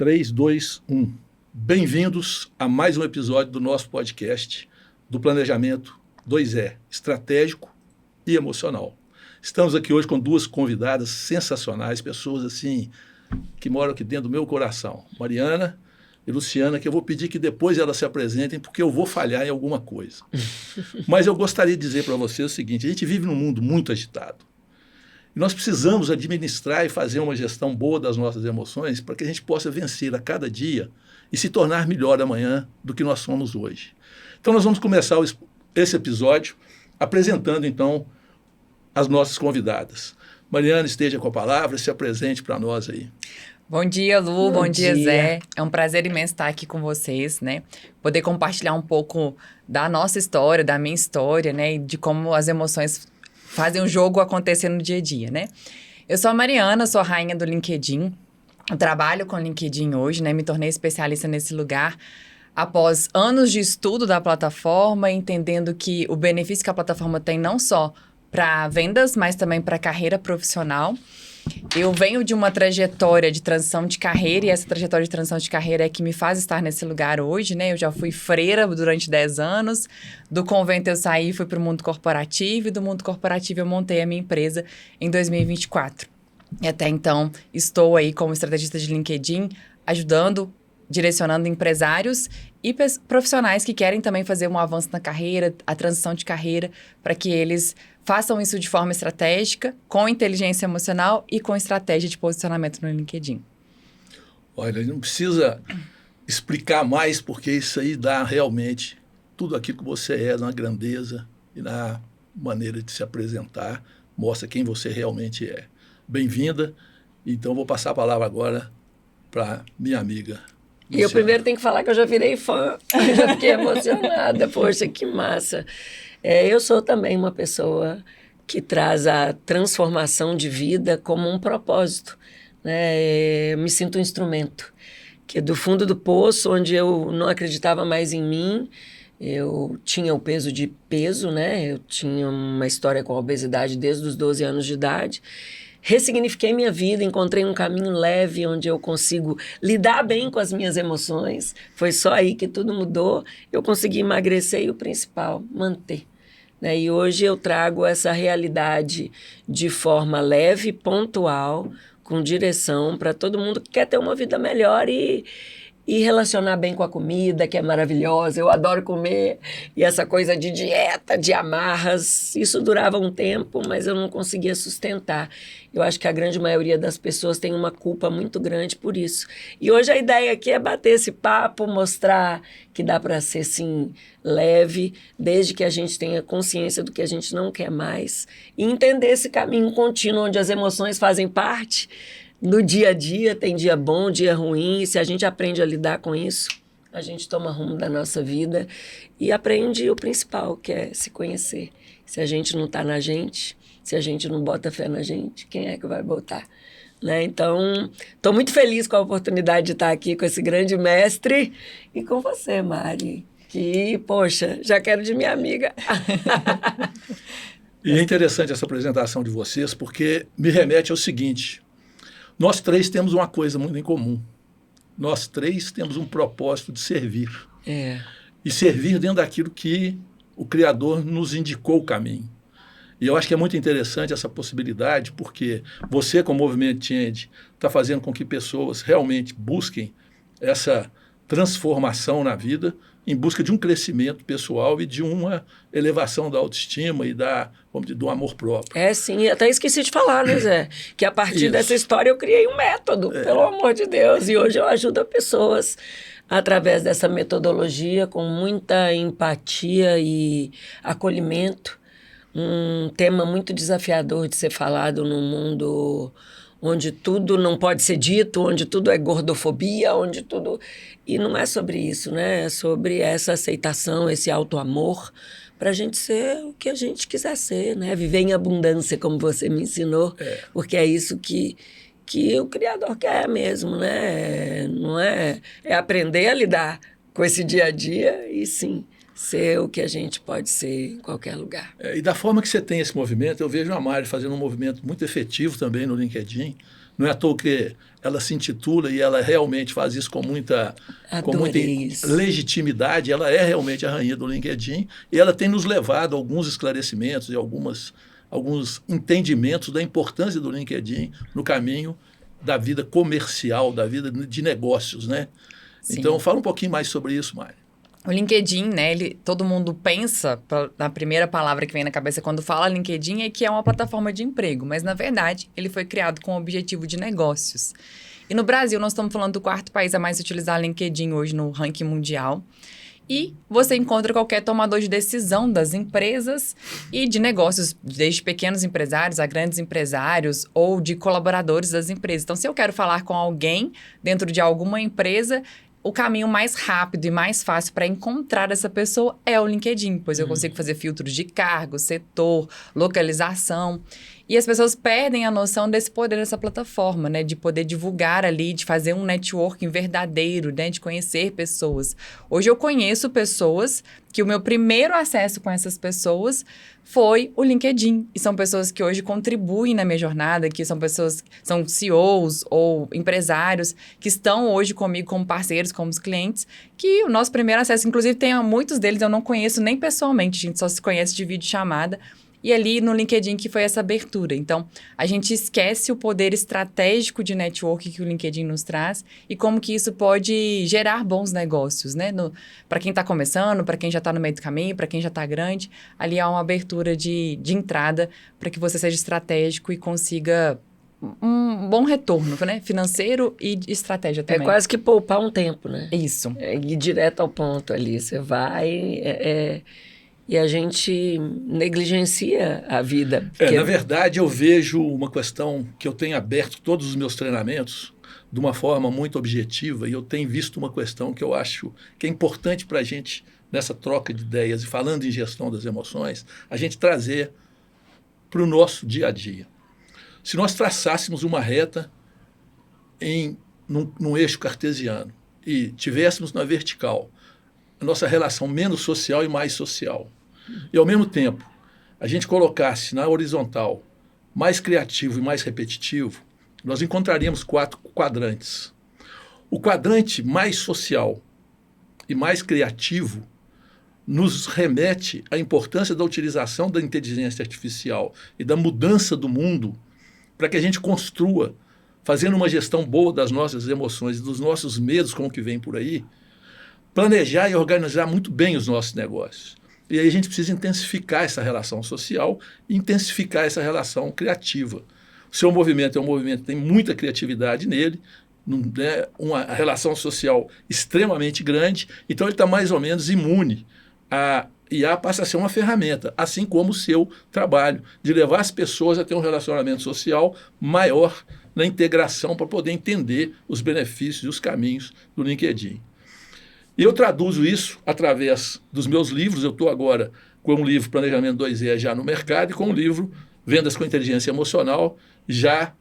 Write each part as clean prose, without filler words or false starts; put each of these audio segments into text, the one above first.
3, 2, 1. Bem-vindos a mais um episódio do nosso podcast do Planejamento 2E, estratégico e emocional. Estamos aqui hoje com duas convidadas sensacionais, pessoas assim que moram aqui dentro do meu coração, Mariana e Luciana, que eu vou pedir que depois elas se apresentem, porque eu vou falhar em alguma coisa. Mas eu gostaria de dizer para vocês o seguinte: a gente vive num mundo muito agitado. E nós precisamos administrar e fazer uma gestão boa das nossas emoções para que a gente possa vencer a cada dia e se tornar melhor amanhã do que nós somos hoje. Então nós vamos começar esse episódio apresentando então as nossas convidadas. Mariana, esteja com a palavra, se apresente para nós aí. Bom dia, Lu. Bom dia, Zé. É um prazer imenso estar aqui com vocês, né? Poder compartilhar um pouco da nossa história, da minha história, né? E de como as emoções fazem o jogo acontecer no dia a dia, né? Eu sou a Mariana, sou a rainha do LinkedIn. Eu trabalho com o LinkedIn hoje, né? Me tornei especialista nesse lugar após anos de estudo da plataforma, entendendo que o benefício que a plataforma tem não só para vendas, mas também para carreira profissional. Eu venho de uma trajetória de transição de carreira, e essa trajetória de transição de carreira é que me faz estar nesse lugar hoje, né? Eu já fui freira durante 10 anos, do convento eu saí e fui para o mundo corporativo, e do mundo corporativo eu montei a minha empresa em 2024. E até então estou aí como estrategista de LinkedIn, ajudando, direcionando empresários e profissionais que querem também fazer um avanço na carreira, a transição de carreira, para que eles façam isso de forma estratégica, com inteligência emocional e com estratégia de posicionamento no LinkedIn. Olha, não precisa explicar mais, porque isso aí dá realmente tudo aquilo que você é, na grandeza e na maneira de se apresentar, mostra quem você realmente é. Bem-vinda. Então, vou passar a palavra agora para minha amiga Luciana. E eu primeiro tenho que falar que eu já virei fã, eu já fiquei emocionada, poxa, que massa. Eu sou também uma pessoa que traz a transformação de vida como um propósito, né? Me sinto um instrumento, que do fundo do poço, onde eu não acreditava mais em mim, eu tinha o peso, né? Eu tinha uma história com a obesidade desde os 12 anos de idade. Ressignifiquei minha vida, encontrei um caminho leve onde eu consigo lidar bem com as minhas emoções. Foi só aí que tudo mudou. Eu consegui emagrecer e o principal, manter. Né? E hoje eu trago essa realidade de forma leve, pontual, com direção para todo mundo que quer ter uma vida melhor e relacionar bem com a comida, que é maravilhosa. Eu adoro comer. E essa coisa de dieta, de amarras, isso durava um tempo, mas eu não conseguia sustentar. Eu acho que a grande maioria das pessoas tem uma culpa muito grande por isso. E hoje a ideia aqui é bater esse papo, mostrar que dá para ser, sim, leve, desde que a gente tenha consciência do que a gente não quer mais. E entender esse caminho contínuo, onde as emoções fazem parte. No dia a dia, tem dia bom, dia ruim, e se a gente aprende a lidar com isso, a gente toma rumo da nossa vida e aprende o principal, que é se conhecer. Se a gente não está na gente, se a gente não bota fé na gente, quem é que vai botar? Né? Então, estou muito feliz com a oportunidade de estar aqui com esse grande mestre e com você, Mari, que, poxa, já quero de minha amiga. E é interessante essa apresentação de vocês, porque me remete ao seguinte: nós três temos uma coisa muito em comum. Nós três temos um propósito de servir. E servir dentro daquilo que o Criador nos indicou o caminho. E eu acho que é muito interessante essa possibilidade, porque você, com o Movimento Change, está fazendo com que pessoas realmente busquem essa transformação na vida, em busca de um crescimento pessoal e de uma elevação da autoestima e vamos dizer, do amor próprio. Sim, até esqueci de falar, né, Zé? Que a partir dessa história eu criei um método, pelo amor de Deus, e hoje eu ajudo pessoas através dessa metodologia com muita empatia e acolhimento, um tema muito desafiador de ser falado num mundo onde tudo não pode ser dito, onde tudo é gordofobia, onde tudo... E não é sobre isso, né? É sobre essa aceitação, esse auto-amor, para a gente ser o que a gente quiser ser, né? Viver em abundância, como você me ensinou, porque é isso que o Criador quer mesmo, né? Não é aprender a lidar com esse dia a dia e, sim, ser o que a gente pode ser em qualquer lugar. E da forma que você tem esse movimento, eu vejo a Mari fazendo um movimento muito efetivo também no LinkedIn, Não é à toa que ela se intitula e ela realmente faz isso com muita legitimidade. Ela é realmente a rainha do LinkedIn e ela tem nos levado a alguns esclarecimentos e alguns entendimentos da importância do LinkedIn no caminho da vida comercial, da vida de negócios, né? Sim. Então, fala um pouquinho mais sobre isso, Mari. O LinkedIn, né, todo mundo pensa, na primeira palavra que vem na cabeça quando fala LinkedIn, é que é uma plataforma de emprego, mas na verdade ele foi criado com o objetivo de negócios. E no Brasil nós estamos falando do 4º país a mais utilizar LinkedIn hoje no ranking mundial. E você encontra qualquer tomador de decisão das empresas e de negócios, desde pequenos empresários a grandes empresários ou de colaboradores das empresas. Então, se eu quero falar com alguém dentro de alguma empresa, o caminho mais rápido e mais fácil para encontrar essa pessoa é o LinkedIn, pois eu consigo fazer filtros de cargo, setor, localização. E as pessoas perdem a noção desse poder dessa plataforma, né? De poder divulgar ali, de fazer um networking verdadeiro, né? De conhecer pessoas. Hoje eu conheço pessoas que o meu primeiro acesso com essas pessoas foi o LinkedIn. E são pessoas que hoje contribuem na minha jornada, que são pessoas, são CEOs ou empresários que estão hoje comigo como parceiros, como clientes, que o nosso primeiro acesso, inclusive tem muitos deles eu não conheço nem pessoalmente, a gente só se conhece de videochamada. E ali no LinkedIn que foi essa abertura. Então, a gente esquece o poder estratégico de network que o LinkedIn nos traz e como que isso pode gerar bons negócios, né? Para quem está começando, para quem já está no meio do caminho, para quem já está grande, ali há uma abertura de entrada para que você seja estratégico e consiga um bom retorno, né? Financeiro e de estratégia também. É quase que poupar um tempo, né? Isso. É ir direto ao ponto ali. Você vai... E a gente negligencia a vida. Porque... Na verdade, eu vejo uma questão que eu tenho aberto todos os meus treinamentos de uma forma muito objetiva e eu tenho visto uma questão que eu acho que é importante para a gente, nessa troca de ideias e falando em gestão das emoções, a gente trazer para o nosso dia a dia. Se nós traçássemos uma reta num eixo cartesiano e tivéssemos na vertical a nossa relação menos social e mais social, e ao mesmo tempo a gente colocasse na horizontal mais criativo e mais repetitivo, nós encontraríamos 4 quadrantes. O quadrante mais social e mais criativo nos remete à importância da utilização da inteligência artificial e da mudança do mundo para que a gente construa, fazendo uma gestão boa das nossas emoções e dos nossos medos com o que vem por aí, planejar e organizar muito bem os nossos negócios. E aí a gente precisa intensificar essa relação social e intensificar essa relação criativa. O seu movimento é um movimento que tem muita criatividade nele, né, uma relação social extremamente grande, então ele está mais ou menos imune a IA passa a ser uma ferramenta, assim como o seu trabalho, de levar as pessoas a ter um relacionamento social maior na integração para poder entender os benefícios e os caminhos do LinkedIn. E eu traduzo isso através dos meus livros. Eu estou agora com um livro Planejamento 2E já no mercado e com um livro Vendas com Inteligência Emocional já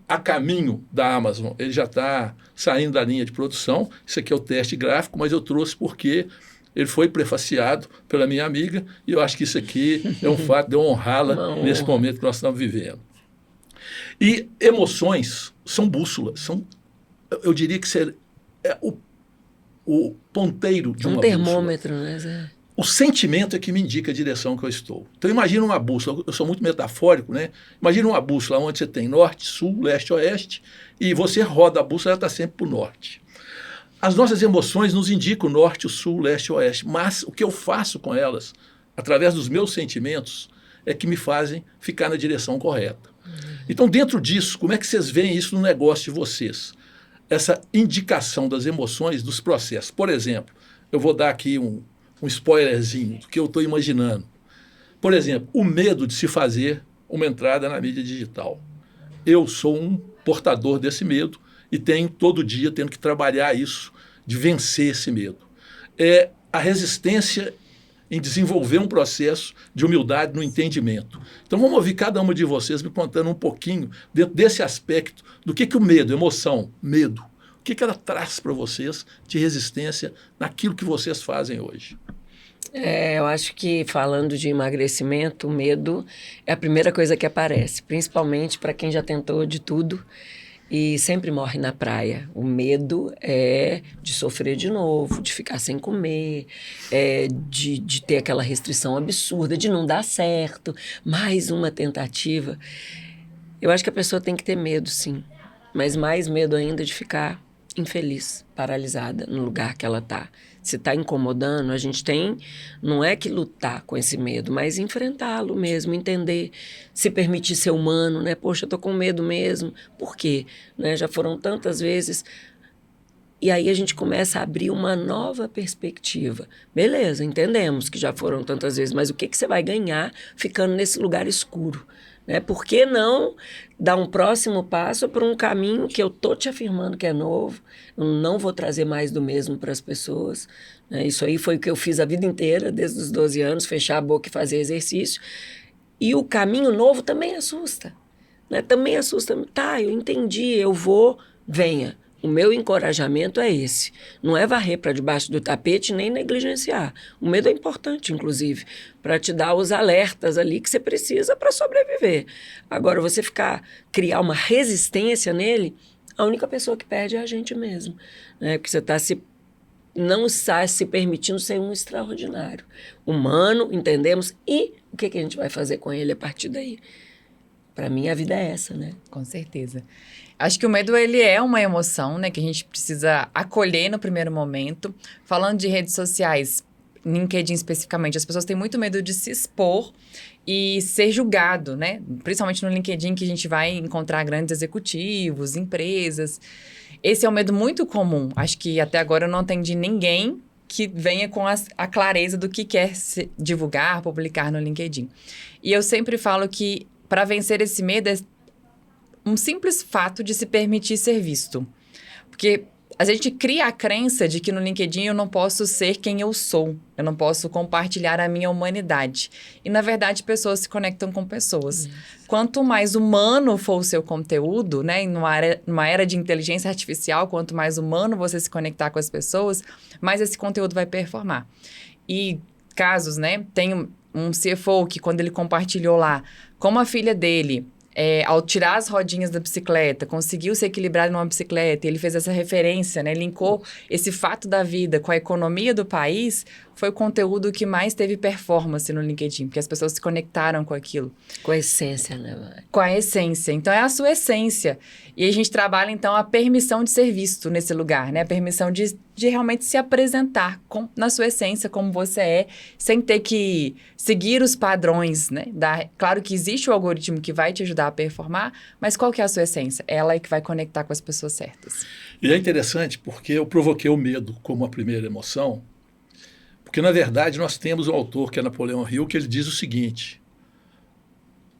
a caminho da Amazon. Ele já está saindo da linha de produção. Isso aqui é o teste gráfico, mas eu trouxe porque ele foi prefaciado pela minha amiga e eu acho que isso aqui é um fato de eu honrá-la nesse momento que nós estamos vivendo. E emoções são bússolas, eu diria que é o ponteiro de uma termômetro, bússola. Né, Zé? O sentimento é que me indica a direção que eu estou. Então imagina uma bússola, eu sou muito metafórico, né? Imagina uma bússola onde você tem norte, sul, leste, oeste, e você roda a bússola, ela está sempre para o norte. As nossas emoções nos indicam o norte, o sul, o leste e o oeste, mas o que eu faço com elas, através dos meus sentimentos, é que me fazem ficar na direção correta. Então, dentro disso, como é que vocês veem isso no negócio de vocês? Essa indicação das emoções dos processos. Por exemplo, eu vou dar aqui um spoilerzinho do que eu estou imaginando. Por exemplo, o medo de se fazer uma entrada na mídia digital. Eu sou um portador desse medo e tenho todo dia tendo que trabalhar isso, de vencer esse medo. É a resistência em desenvolver um processo de humildade no entendimento. Então vamos ouvir cada uma de vocês me contando um pouquinho dentro desse aspecto do que o medo, emoção, medo, o que ela traz para vocês de resistência naquilo que vocês fazem hoje. Eu acho que, falando de emagrecimento, o medo é a primeira coisa que aparece, principalmente para quem já tentou de tudo e sempre morre na praia. O medo é de sofrer de novo, de ficar sem comer, de ter aquela restrição absurda, de não dar certo, mais uma tentativa. Eu acho que a pessoa tem que ter medo, sim, mas mais medo ainda de ficar infeliz, paralisada no lugar que ela está. Se está incomodando, a gente tem, não é que lutar com esse medo, mas enfrentá-lo mesmo, entender, se permitir ser humano, né? Poxa, eu estou com medo mesmo. Por quê? Né? Já foram tantas vezes. E aí a gente começa a abrir uma nova perspectiva. Beleza, entendemos que já foram tantas vezes, mas o que você vai ganhar ficando nesse lugar escuro? Né? Por que não dar um próximo passo para um caminho que eu estou te afirmando que é novo? Eu não vou trazer mais do mesmo para as pessoas. Né? Isso aí foi o que eu fiz a vida inteira, desde os 12 anos, fechar a boca e fazer exercício. E o caminho novo também assusta. Né? Também assusta. Tá, eu entendi, eu vou, venha. O meu encorajamento é esse. Não é varrer para debaixo do tapete nem negligenciar. O medo é importante, inclusive, para te dar os alertas ali que você precisa para sobreviver. Agora, você criar uma resistência nele, a única pessoa que perde é a gente mesmo. Né? Porque você não está se permitindo ser um extraordinário. Humano, entendemos, e o que a gente vai fazer com ele a partir daí? Para mim, a vida é essa, né? Com certeza. Acho que o medo, ele é uma emoção, né? Que a gente precisa acolher no primeiro momento. Falando de redes sociais, LinkedIn especificamente, as pessoas têm muito medo de se expor e ser julgado, né? Principalmente no LinkedIn, que a gente vai encontrar grandes executivos, empresas. Esse é um medo muito comum. Acho que até agora eu não atendi ninguém que venha com a clareza do que quer divulgar, publicar no LinkedIn. E eu sempre falo que para vencer esse medo é um simples fato de se permitir ser visto. Porque a gente cria a crença de que no LinkedIn eu não posso ser quem eu sou. Eu não posso compartilhar a minha humanidade. E, na verdade, pessoas se conectam com pessoas. Quanto mais humano for o seu conteúdo, né? Numa era de inteligência artificial, quanto mais humano você se conectar com as pessoas, mais esse conteúdo vai performar. E casos, né? Tem um CFO que, quando ele compartilhou lá como a filha dele, ao tirar as rodinhas da bicicleta, conseguiu se equilibrar numa bicicleta, e ele fez essa referência, né? Linkou esse fato da vida com a economia do país, foi o conteúdo que mais teve performance no LinkedIn, porque as pessoas se conectaram com aquilo. Com a essência, né, Mari? Com a essência. Então, é a sua essência. E a gente trabalha, então, a permissão de ser visto nesse lugar, né? A permissão de realmente se apresentar na sua essência, como você é, sem ter que seguir os padrões, né? Claro que existe o algoritmo que vai te ajudar a performar, mas qual que é a sua essência? Ela é que vai conectar com as pessoas certas. E é interessante porque eu provoquei o medo como a primeira emoção, porque, na verdade, nós temos um autor, que é Napoleão Hill, que ele diz o seguinte: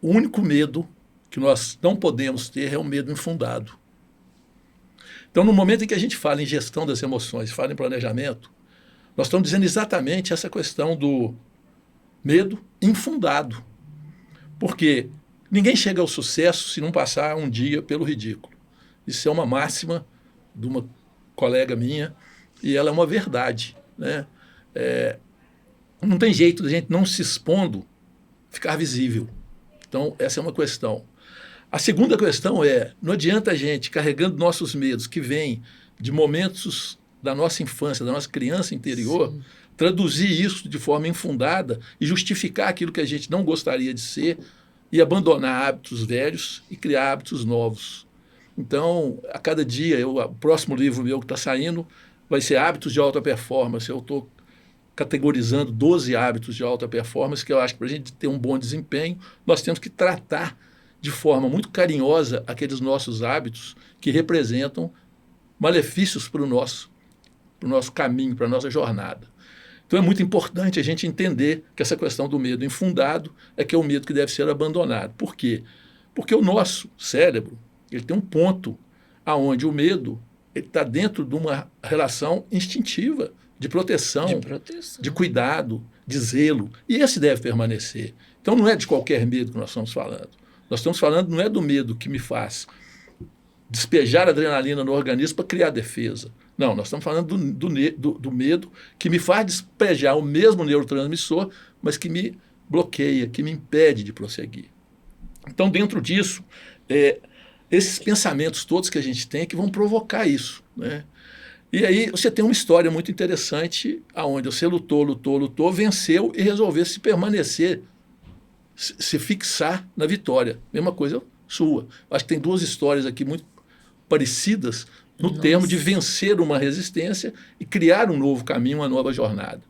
o único medo que nós não podemos ter é um medo infundado. Então, no momento em que a gente fala em gestão das emoções, fala em planejamento, nós estamos dizendo exatamente essa questão do medo infundado. Porque ninguém chega ao sucesso se não passar um dia pelo ridículo. Isso é uma máxima de uma colega minha e ela é uma verdade, né? Não tem jeito de a gente não se expondo ficar visível. Então, essa é uma questão. A segunda questão não adianta a gente, carregando nossos medos, que vêm de momentos da nossa infância, da nossa criança interior, sim, traduzir isso de forma infundada e justificar aquilo que a gente não gostaria de ser e abandonar hábitos velhos e criar hábitos novos. Então, a cada dia, o próximo livro meu que está saindo vai ser Hábitos de Alta Performance. Eu estou categorizando 12 hábitos de alta performance que eu acho que para a gente ter um bom desempenho, nós temos que tratar de forma muito carinhosa aqueles nossos hábitos que representam malefícios para o nosso caminho, para a nossa jornada. Então é muito importante a gente entender que essa questão do medo infundado é que é o medo que deve ser abandonado. Por quê? Porque o nosso cérebro ele tem um ponto aonde o medo está dentro de uma relação instintiva, de proteção, de cuidado, de zelo. E esse deve permanecer. Então não é de qualquer medo que nós estamos falando. Nós estamos falando não é do medo que me faz despejar adrenalina no organismo para criar defesa. Não, nós estamos falando do medo que me faz despejar o mesmo neurotransmissor, mas que me bloqueia, que me impede de prosseguir. Então, dentro disso, esses pensamentos todos que a gente tem que vão provocar isso, né? E aí você tem uma história muito interessante onde você lutou, venceu e resolveu se permanecer, se fixar na vitória. Mesma coisa sua. Acho que tem duas histórias aqui muito parecidas no termo de vencer uma resistência e criar um novo caminho, uma nova jornada.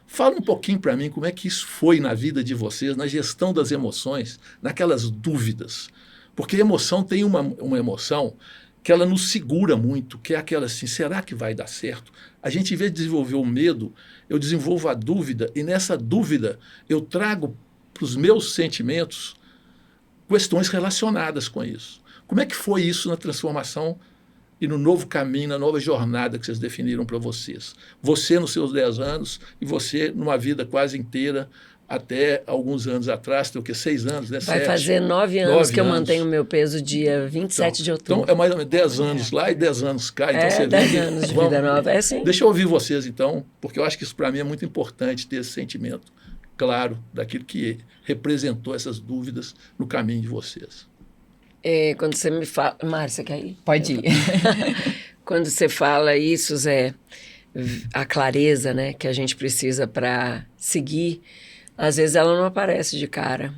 Fala um pouquinho para mim como é que isso foi na vida de vocês, na gestão das emoções, naquelas dúvidas. Porque a emoção tem uma emoção que ela nos segura muito, que é aquela assim, será que vai dar certo? A gente, em vez de desenvolver o medo, eu desenvolvo a dúvida, e nessa dúvida eu trago para os meus sentimentos questões relacionadas com isso. Como é que foi isso na transformação e no novo caminho, na nova jornada que vocês definiram para vocês? Você nos seus 10 anos e você numa vida quase inteira, até alguns anos atrás, tem o quê? 6 anos, né? Vai fazer 9 anos que eu mantenho o meu peso dia 27 de outubro. Então, é mais ou menos 10 anos lá e 10 anos cá. Então você 10 anos de vida nova, é assim. Deixa eu ouvir vocês, então, porque eu acho que isso para mim é muito importante, ter esse sentimento claro daquilo que representou essas dúvidas no caminho de vocês. Quando você me fala... Márcia, quer ir? Pode ir. Quando você fala isso, Zé, a clareza, né, que a gente precisa para seguir, às vezes ela não aparece de cara.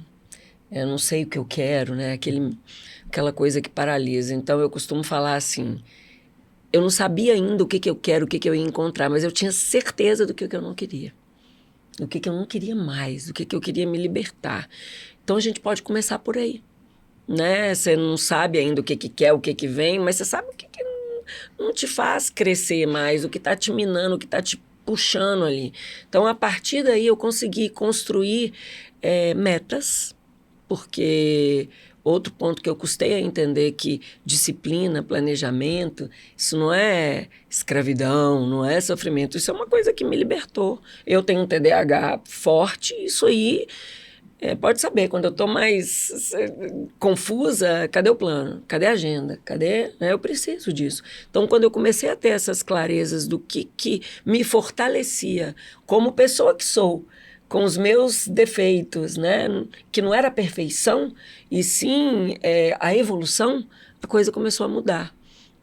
Eu não sei o que eu quero, né? Aquela coisa que paralisa. Então, eu costumo falar assim, eu não sabia ainda o que eu quero, o que eu ia encontrar, mas eu tinha certeza do que eu não queria. Do que eu não queria mais, do que eu queria me libertar. Então, a gente pode começar por aí, né? Você não sabe ainda o que quer, o que vem, mas você sabe o que não te faz crescer mais, o que está te minando, o que está te puxando ali. Então, a partir daí, eu consegui construir metas, porque outro ponto que eu custei a entender que disciplina, planejamento, isso não é escravidão, não é sofrimento, isso é uma coisa que me libertou. Eu tenho um TDAH forte, isso aí, pode saber, quando eu estou mais confusa, cadê o plano? Cadê a agenda? Eu preciso disso. Então, quando eu comecei a ter essas clarezas do que me fortalecia como pessoa que sou, com os meus defeitos, né? Que não era a perfeição, e sim a evolução, a coisa começou a mudar.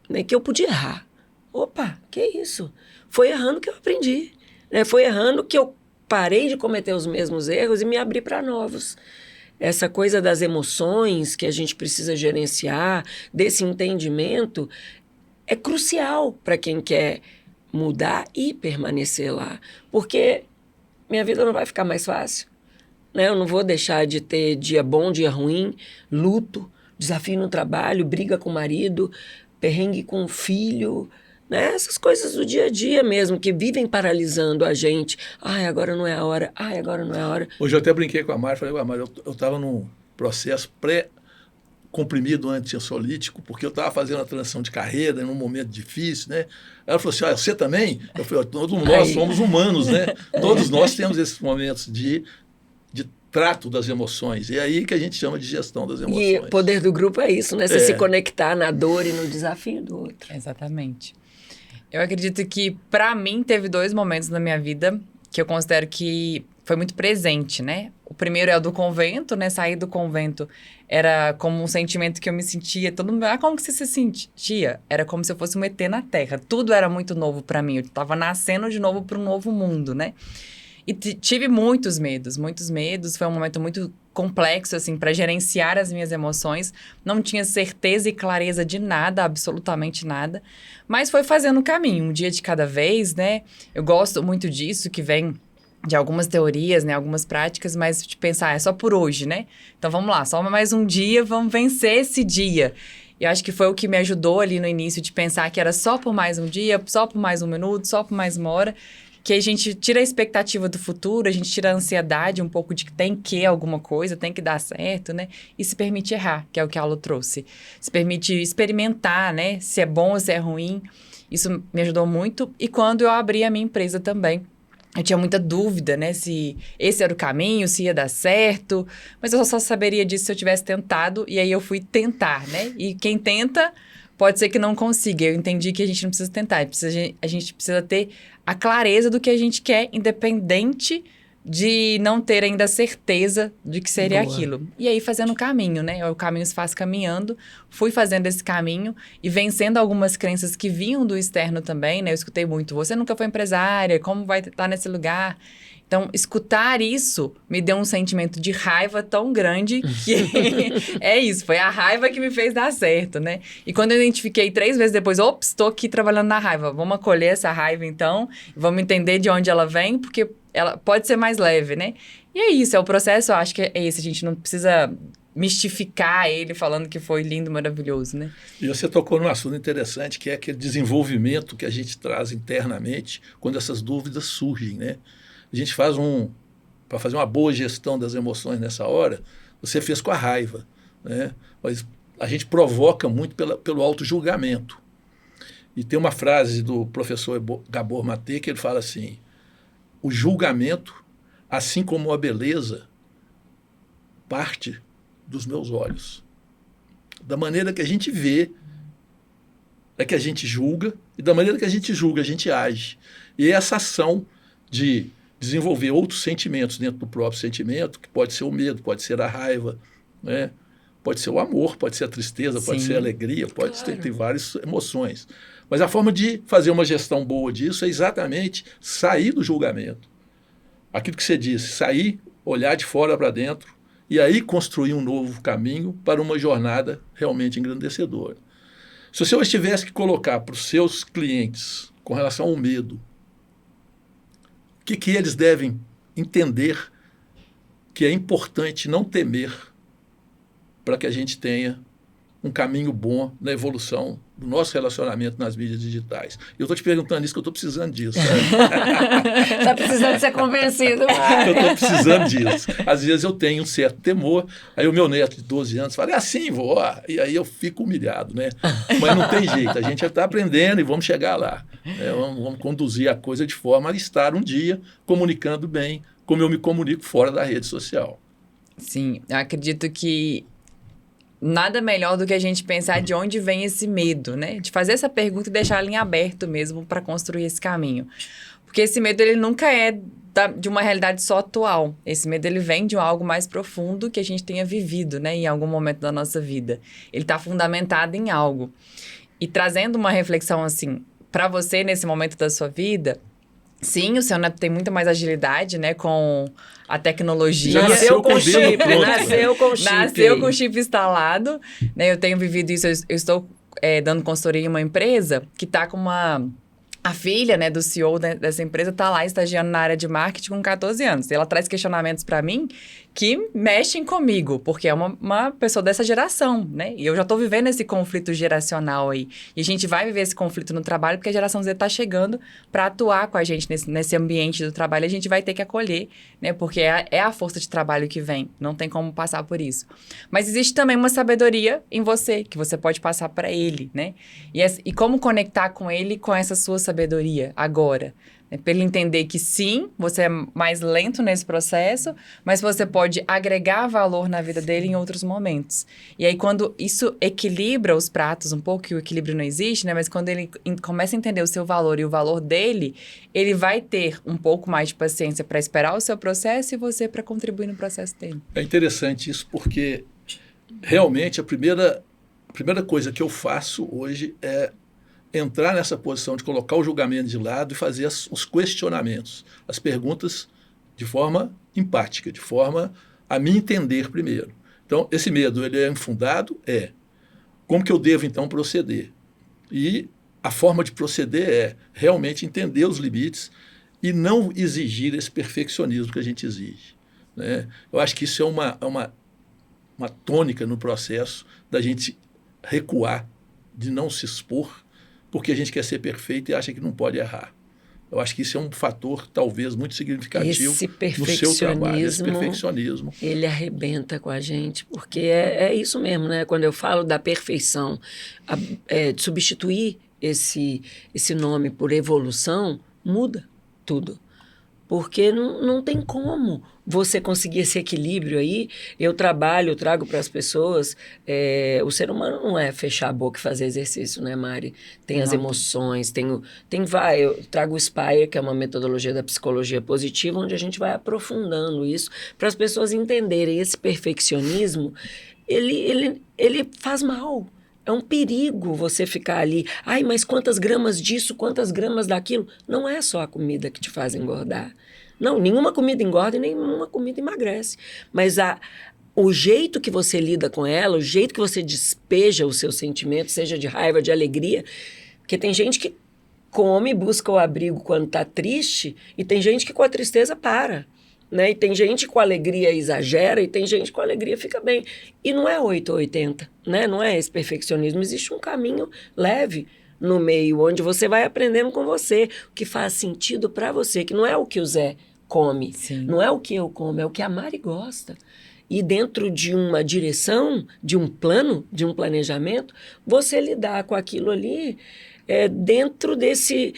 Né? Que eu podia errar. Opa, que isso? Foi errando que eu aprendi. Né? Foi errando que eu parei de cometer os mesmos erros e me abri para novos. Essa coisa das emoções que a gente precisa gerenciar, desse entendimento, é crucial para quem quer mudar e permanecer lá. Porque minha vida não vai ficar mais fácil. Né? Eu não vou deixar de ter dia bom, dia ruim, luto, desafio no trabalho, briga com o marido, perrengue com o filho, né? Essas coisas do dia a dia mesmo, que vivem paralisando a gente. Ai, agora não é a hora. Ai, agora não é a hora. Hoje eu até brinquei com a Mari, falei, Mari, eu estava num processo comprimido anti-ansiolítico, porque eu estava fazendo a transição de carreira num momento difícil, né? Ela falou assim, você também? Eu falei, todos nós somos humanos, né? Todos nós temos esses momentos de trato das emoções. É aí que a gente chama de gestão das emoções. E o poder do grupo é isso, né? Você se conectar na dor e no desafio do outro. Exatamente. Eu acredito que, para mim, teve 2 momentos na minha vida que eu considero que foi muito presente, né? O primeiro é o do convento, né? Sair do convento era como um sentimento que eu me sentia... como que você se sentia? Era como se eu fosse um ET na Terra. Tudo era muito novo para mim. Eu estava nascendo de novo para um novo mundo, né? E tive muitos medos. Foi um momento muito complexo, assim, para gerenciar as minhas emoções. Não tinha certeza e clareza de nada, absolutamente nada. Mas foi fazendo o caminho, um dia de cada vez, né? Eu gosto muito disso, que vem de algumas teorias, né? Algumas práticas, mas de pensar, é só por hoje, né? Então, vamos lá, só mais um dia, vamos vencer esse dia. E eu acho que foi o que me ajudou ali no início de pensar que era só por mais um dia, só por mais um minuto, só por mais uma hora. Que a gente tira a expectativa do futuro, a gente tira a ansiedade um pouco de que tem que alguma coisa, tem que dar certo, né? E se permite errar, que é o que a Alu trouxe. Se permite experimentar, né? Se é bom ou se é ruim. Isso me ajudou muito. E quando eu abri a minha empresa também, eu tinha muita dúvida, né? Se esse era o caminho, se ia dar certo. Mas eu só saberia disso se eu tivesse tentado. E aí eu fui tentar, né? E quem tenta... pode ser que não consiga. Eu entendi que a gente não precisa tentar, a gente precisa ter a clareza do que a gente quer, independente de não ter ainda certeza de que seria aquilo. E aí, fazendo o caminho, né? O caminho se faz caminhando. Fui fazendo esse caminho e vencendo algumas crenças que vinham do externo também, né? Eu escutei muito, você nunca foi empresária, como vai estar nesse lugar? Então, escutar isso me deu um sentimento de raiva tão grande que é isso, foi a raiva que me fez dar certo, né? E quando eu identifiquei 3 vezes depois, ops, estou aqui trabalhando na raiva, vamos acolher essa raiva então, vamos entender de onde ela vem, porque ela pode ser mais leve, né? E é isso, é o processo, eu acho que é esse, a gente não precisa mistificar ele falando que foi lindo, maravilhoso, né? E você tocou num assunto interessante, que é aquele desenvolvimento que a gente traz internamente quando essas dúvidas surgem, né? A gente faz para fazer uma boa gestão das emoções nessa hora, você fez com a raiva, né? Mas a gente provoca muito pelo auto-julgamento. E tem uma frase do professor Gabor Maté que ele fala assim, o julgamento, assim como a beleza, parte dos meus olhos. Da maneira que a gente vê, é que a gente julga, e da maneira que a gente julga, a gente age. E essa ação de desenvolver outros sentimentos dentro do próprio sentimento, que pode ser o medo, pode ser a raiva, né? Pode ser o amor, pode ser a tristeza, pode ser a alegria, pode ter várias emoções. Mas a forma de fazer uma gestão boa disso é exatamente sair do julgamento. Aquilo que você disse, sair, olhar de fora para dentro e aí construir um novo caminho para uma jornada realmente engrandecedora. Se você hoje tivesse que colocar para os seus clientes com relação ao medo, o que eles devem entender que é importante não temer para que a gente tenha um caminho bom na evolução do nosso relacionamento nas mídias digitais. Eu estou te perguntando isso, que eu estou precisando disso. Está precisando ser convencido. Eu estou precisando disso. Às vezes eu tenho um certo temor, aí o meu neto de 12 anos fala, é assim, vó, e aí eu fico humilhado, né? Mas não tem jeito, a gente já está aprendendo e vamos chegar lá. Vamos conduzir a coisa de forma a estar um dia comunicando bem, como eu me comunico fora da rede social. Sim, eu acredito que nada melhor do que a gente pensar de onde vem esse medo, né? De fazer essa pergunta e deixar ela em aberto mesmo para construir esse caminho. Porque esse medo, ele nunca é de uma realidade só atual. Esse medo, ele vem de algo mais profundo que a gente tenha vivido, né? Em algum momento da nossa vida. Ele está fundamentado em algo. E trazendo uma reflexão, assim, para você nesse momento da sua vida, sim, o seu neto tem muita mais agilidade, né, com a tecnologia. Nasceu com chip, nasceu com chip. Nasceu com chip instalado, né, eu tenho vivido isso, eu estou dando consultoria em uma empresa que está com a filha, né, do CEO dessa empresa está lá estagiando na área de marketing com 14 anos. E ela traz questionamentos para mim que mexem comigo, porque é uma pessoa dessa geração, né? E eu já estou vivendo esse conflito geracional aí. E a gente vai viver esse conflito no trabalho porque a geração Z está chegando para atuar com a gente nesse ambiente do trabalho. A gente vai ter que acolher, né? Porque é a força de trabalho que vem. Não tem como passar por isso. Mas existe também uma sabedoria em você, que você pode passar para ele, né? E como conectar com ele com essa sua sabedoria agora? Para ele entender que sim, você é mais lento nesse processo, mas você pode agregar valor na vida dele em outros momentos. E aí, quando isso equilibra os pratos um pouco, que o equilíbrio não existe, né? Mas quando ele começa a entender o seu valor e o valor dele, ele vai ter um pouco mais de paciência para esperar o seu processo e você para contribuir no processo dele. É interessante isso porque, realmente, a primeira coisa que eu faço hoje é entrar nessa posição de colocar o julgamento de lado e fazer os questionamentos, as perguntas de forma empática, de forma a me entender primeiro. Então, esse medo, ele é infundado? É. Como que eu devo, então, proceder? E a forma de proceder é realmente entender os limites e não exigir esse perfeccionismo que a gente exige, né? Eu acho que isso é uma tônica no processo da gente recuar, de não se expor, porque a gente quer ser perfeito e acha que não pode errar. Eu acho que isso é um fator, talvez, muito significativo no seu trabalho. Esse perfeccionismo. Ele arrebenta com a gente, porque é isso mesmo, né? Quando eu falo da perfeição, de substituir esse nome por evolução, muda tudo. Porque não tem como você conseguir esse equilíbrio aí. Eu trago para as pessoas. O ser humano não é fechar a boca e fazer exercício, né, Mari? Tem as emoções, eu trago o Spire, que é uma metodologia da psicologia positiva, onde a gente vai aprofundando isso para as pessoas entenderem esse perfeccionismo. Ele faz mal. É um perigo você ficar ali. Ai, mas quantas gramas disso, quantas gramas daquilo? Não é só a comida que te faz engordar. Não, nenhuma comida engorda e nenhuma comida emagrece. Mas o jeito que você lida com ela, o jeito que você despeja os seus sentimentos, seja de raiva, de alegria. Porque tem gente que come e busca o abrigo quando está triste, e tem gente que com a tristeza para. Né? E tem gente que com alegria exagera, e tem gente que com alegria fica bem. E não é 8 ou 80, né? Não é esse perfeccionismo. Existe um caminho leve no meio, onde você vai aprendendo com você o que faz sentido para você, que não é o que o Zé come, Sim. não é o que eu como, é o que a Mari gosta. E dentro de uma direção, de um plano, de um planejamento, você lidar com aquilo ali dentro desse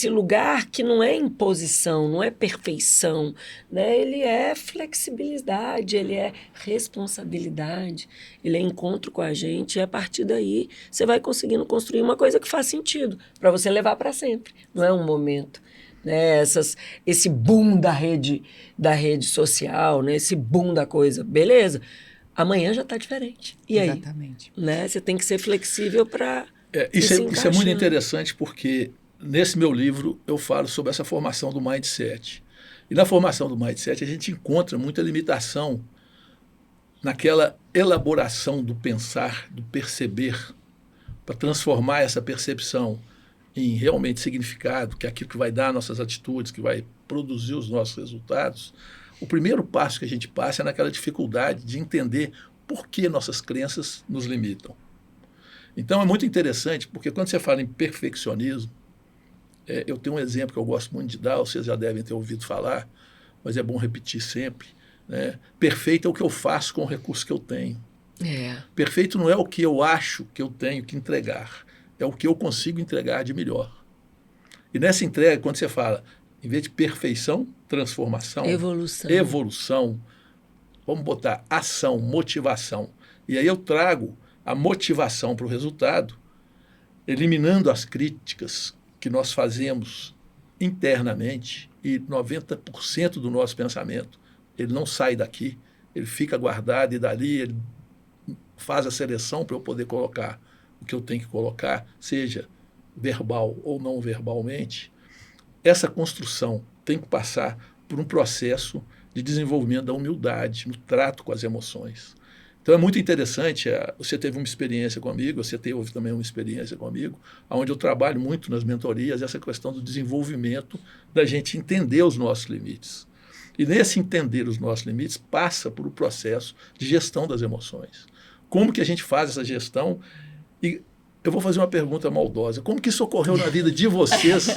lugar que não é imposição, não é perfeição, né? Ele é flexibilidade, ele é responsabilidade, ele é encontro com a gente, e a partir daí você vai conseguindo construir uma coisa que faz sentido para você levar para sempre, não é um momento. Né, esse boom da rede social, né, esse boom da coisa, beleza, amanhã já está diferente. E aí? Exatamente. Né, você tem que ser flexível para isso é muito interessante, porque nesse meu livro eu falo sobre essa formação do mindset. E na formação do mindset a gente encontra muita limitação naquela elaboração do pensar, do perceber, para transformar essa percepção em realmente significado, que é aquilo que vai dar nossas atitudes, que vai produzir os nossos resultados. O primeiro passo que a gente passa é naquela dificuldade de entender por que nossas crenças nos limitam. Então é muito interessante, porque quando você fala em perfeccionismo, eu tenho um exemplo que eu gosto muito de dar, vocês já devem ter ouvido falar, mas é bom repetir sempre. Né? Perfeito é o que eu faço com o recurso que eu tenho. Perfeito não é o que eu acho que eu tenho que entregar, é o que eu consigo entregar de melhor. E nessa entrega, quando você fala, em vez de perfeição, transformação, evolução, vamos botar ação, motivação. E aí eu trago a motivação para o resultado, eliminando as críticas que nós fazemos internamente, e 90% do nosso pensamento, ele não sai daqui, ele fica guardado, e dali ele faz a seleção para eu poder colocar o que eu tenho que colocar, seja verbal ou não verbalmente. Essa construção tem que passar por um processo de desenvolvimento da humildade no trato com as emoções. Então é muito interessante, você teve uma experiência comigo, você teve também uma experiência comigo, onde eu trabalho muito nas mentorias, essa questão do desenvolvimento, da gente entender os nossos limites. E nesse entender os nossos limites, passa por um processo de gestão das emoções. Como que a gente faz essa gestão? E eu vou fazer uma pergunta maldosa. Como que isso ocorreu na vida de vocês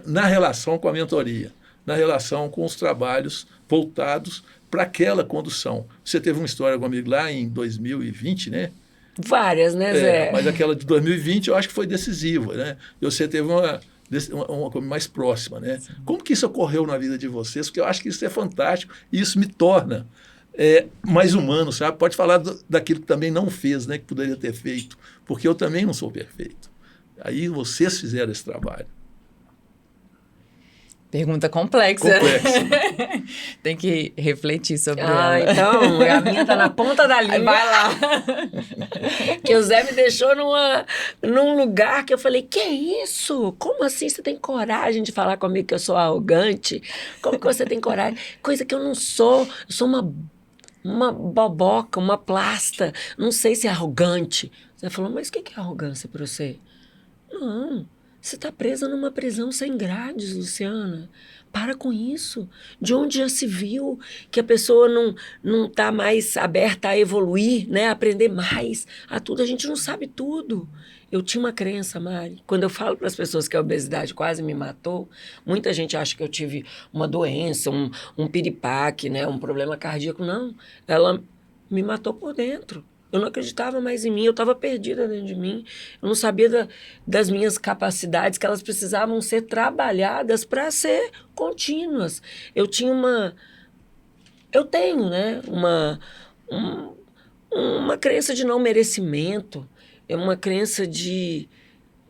na relação com a mentoria, na relação com os trabalhos voltados para aquela condução? Você teve uma história comigo lá em 2020, né? Várias, né, Zé? Mas aquela de 2020 eu acho que foi decisiva, né? E você teve uma coisa mais próxima, né? Sim. Como que isso ocorreu na vida de vocês? Porque eu acho que isso é fantástico e isso me torna mais humano, sabe? Pode falar daquilo que também não fez, né? Que poderia ter feito, porque eu também não sou perfeito. Aí vocês fizeram esse trabalho. Pergunta complexa. Tem que refletir sobre ela. Então, a minha está na ponta da língua. Vai lá. Que o Zé me deixou num lugar que eu falei, que isso? Como assim você tem coragem de falar comigo que eu sou arrogante? Como que você tem coragem? Coisa que eu não sou. Eu sou uma boboca, uma plasta. Não sei se é arrogante. Você falou, mas o que é arrogância para você? Não. Você está presa numa prisão sem grades, Luciana. Para com isso. De onde já se viu que a pessoa não está mais aberta a evoluir, né? A aprender mais, a tudo. A gente não sabe tudo. Eu tinha uma crença, Mari. Quando eu falo para as pessoas que a obesidade quase me matou, muita gente acha que eu tive uma doença, um piripaque, né? Um problema cardíaco. Não, ela me matou por dentro. Eu não acreditava mais em mim, eu estava perdida dentro de mim. Eu não sabia das minhas capacidades, que elas precisavam ser trabalhadas para ser contínuas. Eu tenho, né, uma crença de não merecimento, é uma crença de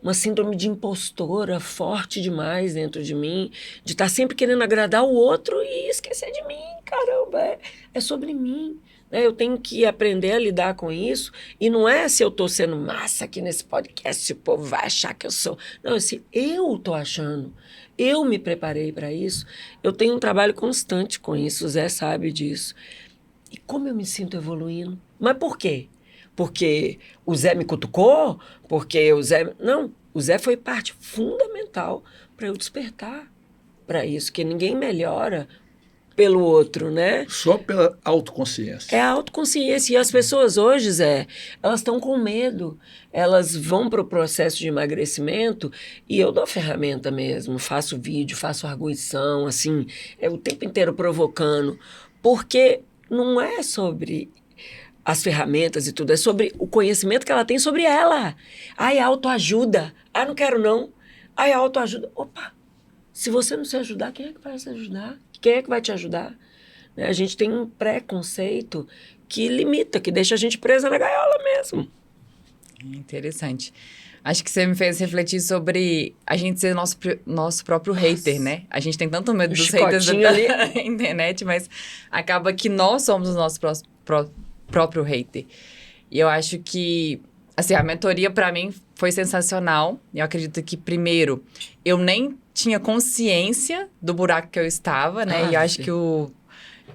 uma síndrome de impostora forte demais dentro de mim, de estar sempre querendo agradar o outro e esquecer de mim, caramba, é sobre mim. Eu tenho que aprender a lidar com isso, e não é se eu estou sendo massa aqui nesse podcast, se o povo vai achar que eu sou. Não, se eu estou achando, eu me preparei para isso, eu tenho um trabalho constante com isso, o Zé sabe disso. E como eu me sinto evoluindo? Mas por quê? Porque o Zé me cutucou? Porque o Zé... Não, o Zé foi parte fundamental para eu despertar para isso, que ninguém melhora pelo outro, né? Só pela autoconsciência. É a autoconsciência. E as pessoas hoje, Zé, elas estão com medo. Elas vão para o processo de emagrecimento e eu dou ferramenta mesmo. Faço vídeo, faço arguição, assim, o tempo inteiro provocando. Porque não é sobre as ferramentas e tudo, é sobre o conhecimento que ela tem sobre ela. Ai, autoajuda. Não quero não. Ai, autoajuda. Opa, se você não se ajudar, quem é que vai se ajudar? Quem é que vai te ajudar? A gente tem um preconceito que limita, que deixa a gente presa na gaiola mesmo. Interessante. Acho que você me fez refletir sobre a gente ser nosso próprio hater, né? A gente tem tanto medo dos haters da internet, mas acaba que nós somos o nosso próprio hater. E eu acho que, assim, a mentoria para mim foi sensacional. Eu acredito que, primeiro, eu nem tinha consciência do buraco que eu estava, né? E eu acho que o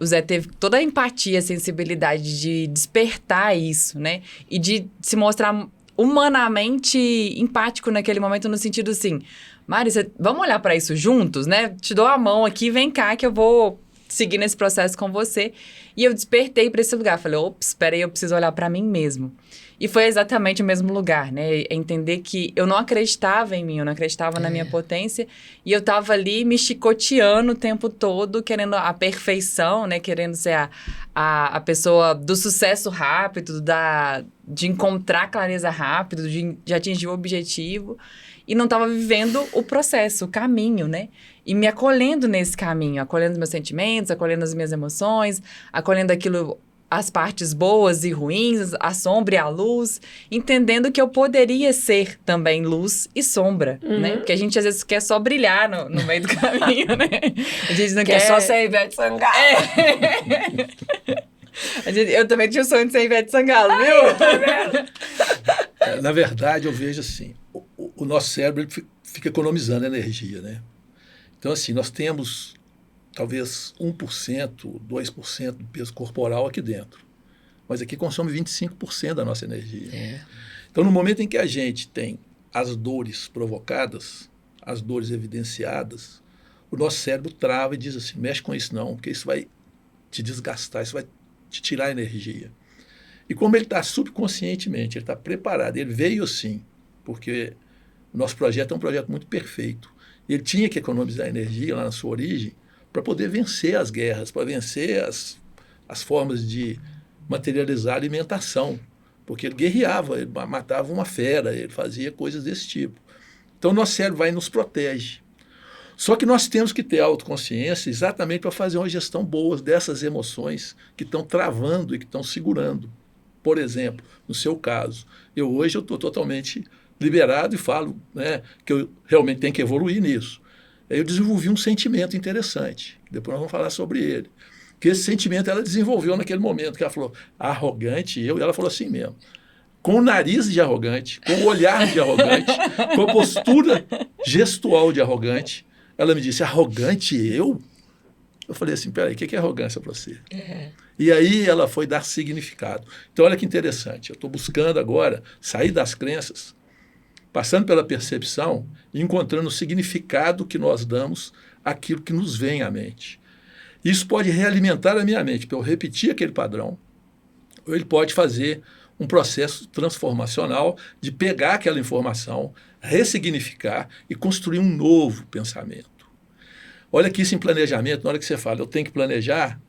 Zé teve toda a empatia, a sensibilidade de despertar isso, né? E de se mostrar humanamente empático naquele momento, no sentido assim, Mari, vamos olhar para isso juntos, né? Te dou a mão aqui, vem cá que eu vou seguir nesse processo com você. E eu despertei para esse lugar. Falei, ops, espera aí, eu preciso olhar para mim mesmo. E foi exatamente o mesmo lugar, né? Entender que eu não acreditava em mim, eu não acreditava na minha potência. E eu tava ali me chicoteando o tempo todo, querendo a perfeição, né? Querendo ser a pessoa do sucesso rápido, de encontrar clareza rápido, de atingir o objetivo. E não tava vivendo o processo, o caminho, né? E me acolhendo nesse caminho, acolhendo os meus sentimentos, acolhendo as minhas emoções, acolhendo aquilo, as partes boas e ruins, a sombra e a luz, entendendo que eu poderia ser também luz e sombra, né? Porque a gente às vezes quer só brilhar no meio do caminho, né? A gente não quer só ser Ivete Sangalo. Eu também tinha o sonho de ser Ivete Sangalo, viu? Tá vendo? Na verdade, eu vejo assim, o nosso cérebro ele fica economizando energia, né? Então, assim, nós temos talvez 1%, 2% do peso corporal aqui dentro. Mas aqui consome 25% da nossa energia. Então, no momento em que a gente tem as dores provocadas, as dores evidenciadas, o nosso cérebro trava e diz assim, mexe com isso não, porque isso vai te desgastar, isso vai te tirar energia. E como ele está subconscientemente, ele está preparado, ele veio assim, porque o nosso projeto é um projeto muito perfeito. Ele tinha que economizar energia lá na sua origem para poder vencer as guerras, para vencer as formas de materializar a alimentação. Porque ele guerreava, ele matava uma fera, ele fazia coisas desse tipo. Então, o nosso cérebro vai e nos protege. Só que nós temos que ter autoconsciência exatamente para fazer uma gestão boa dessas emoções que estão travando e que estão segurando. Por exemplo, no seu caso, hoje eu estou totalmente liberado e falo, né, que eu realmente tenho que evoluir nisso. Aí eu desenvolvi um sentimento interessante, depois nós vamos falar sobre ele. Que esse sentimento ela desenvolveu naquele momento, que ela falou, arrogante, e ela falou assim mesmo, com o nariz de arrogante, com o olhar de arrogante, com a postura gestual de arrogante, ela me disse, arrogante eu? Eu falei assim, peraí, o que é arrogância para você? E aí ela foi dar significado. Então olha que interessante, eu estou buscando agora sair das crenças, passando pela percepção e encontrando o significado que nós damos àquilo que nos vem à mente. Isso pode realimentar a minha mente, para eu repetir aquele padrão, ou ele pode fazer um processo transformacional de pegar aquela informação, ressignificar e construir um novo pensamento. Olha que isso em planejamento, na hora que você fala, eu tenho que planejar,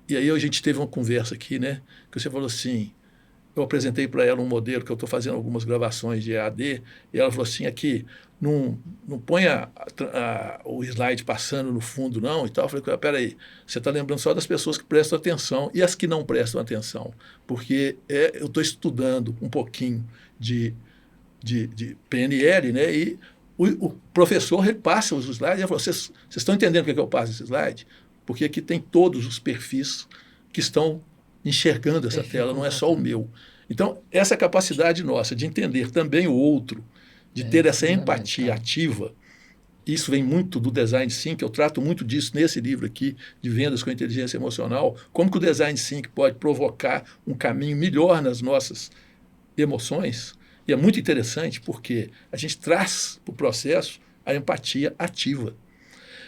e aí a gente teve uma conversa aqui, né, que você falou assim, eu apresentei para ela um modelo que eu estou fazendo algumas gravações de EAD, e ela falou assim, aqui, não ponha o slide passando no fundo, não, e tal. Eu falei, peraí, você está lembrando só das pessoas que prestam atenção e as que não prestam atenção, porque eu estou estudando um pouquinho de PNL, né, e o professor, ele passa os slides, e ele falou, vocês estão entendendo por que eu passo esse slide? Porque aqui tem todos os perfis que estão enxergando essa tela, não é só o meu. Então, essa capacidade nossa de entender também o outro, de ter essa empatia ativa, isso vem muito do Design Thinking, eu trato muito disso nesse livro aqui, de Vendas com Inteligência Emocional, como que o Design Thinking pode provocar um caminho melhor nas nossas emoções. E é muito interessante porque a gente traz para o processo a empatia ativa.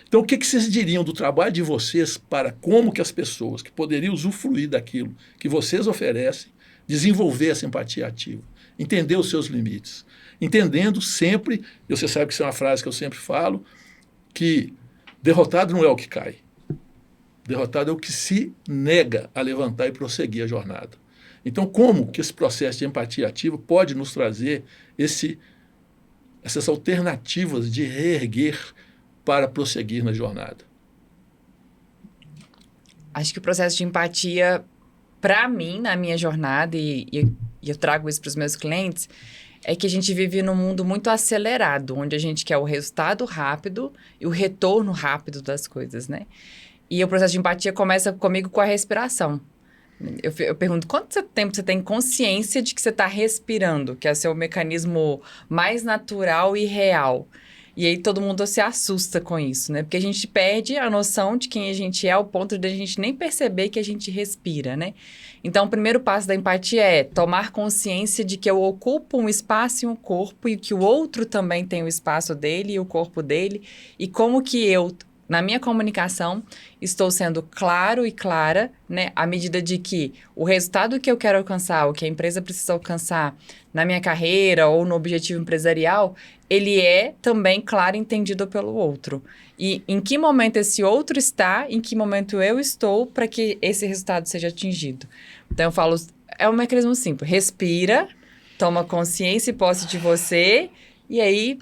Então, o que vocês diriam do trabalho de vocês para como que as pessoas que poderiam usufruir daquilo que vocês oferecem, desenvolver essa empatia ativa, entender os seus limites, entendendo sempre, e você sabe que isso é uma frase que eu sempre falo, que derrotado não é o que cai, derrotado é o que se nega a levantar e prosseguir a jornada. Então, como que esse processo de empatia ativa pode nos trazer essas alternativas de reerguer para prosseguir na jornada? Acho que o processo de empatia, para mim, na minha jornada, e eu trago isso para os meus clientes, é que a gente vive num mundo muito acelerado, onde a gente quer o resultado rápido e o retorno rápido das coisas, né? E o processo de empatia começa comigo com a respiração. Eu pergunto, quanto tempo você tem consciência de que você está respirando, que é o seu mecanismo mais natural e real? E aí todo mundo se assusta com isso, né? Porque a gente perde a noção de quem a gente é ao ponto de a gente nem perceber que a gente respira, né? Então, o primeiro passo da empatia é tomar consciência de que eu ocupo um espaço em um corpo e que o outro também tem o espaço dele e o corpo dele. E como que eu, na minha comunicação, estou sendo claro e clara, né? À medida de que o resultado que eu quero alcançar, o que a empresa precisa alcançar na minha carreira ou no objetivo empresarial, ele é também claro e entendido pelo outro. E em que momento esse outro está, em que momento eu estou para que esse resultado seja atingido. Então, eu falo, é um mecanismo simples. Respira, toma consciência e posse de você, e aí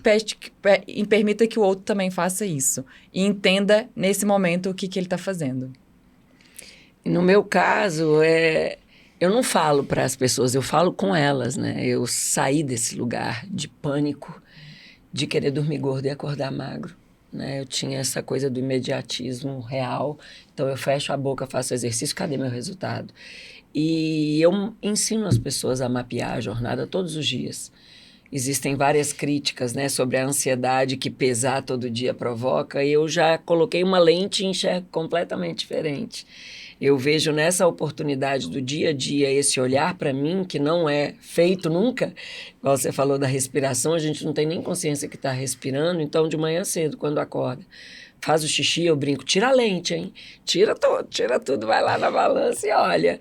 permita que o outro também faça isso. E entenda, nesse momento, o que ele está fazendo. No meu caso, eu não falo para as pessoas, eu falo com elas, né? Eu saí desse lugar de pânico, de querer dormir gordo e acordar magro, né? Eu tinha essa coisa do imediatismo real, então eu fecho a boca, faço exercício, cadê meu resultado? E eu ensino as pessoas a mapear a jornada todos os dias. Existem várias críticas, né, sobre a ansiedade que pesar todo dia provoca, e eu já coloquei uma lente e enxergo completamente diferente. Eu vejo nessa oportunidade do dia a dia esse olhar para mim, que não é feito nunca, igual você falou da respiração, a gente não tem nem consciência que está respirando, então de manhã cedo, quando acorda, faz o xixi, eu brinco, tira a lente, hein? Tira tudo, vai lá na balança e olha.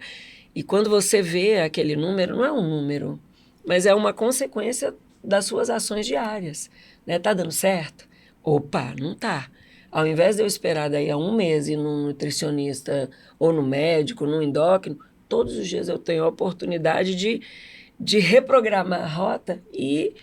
E quando você vê aquele número, não é um número, mas é uma consequência das suas ações diárias, né? Tá dando certo? Opa, não tá. Ao invés de eu esperar daí a 1 mês ir num nutricionista ou no médico, no endócrino, todos os dias eu tenho a oportunidade de reprogramar a rota e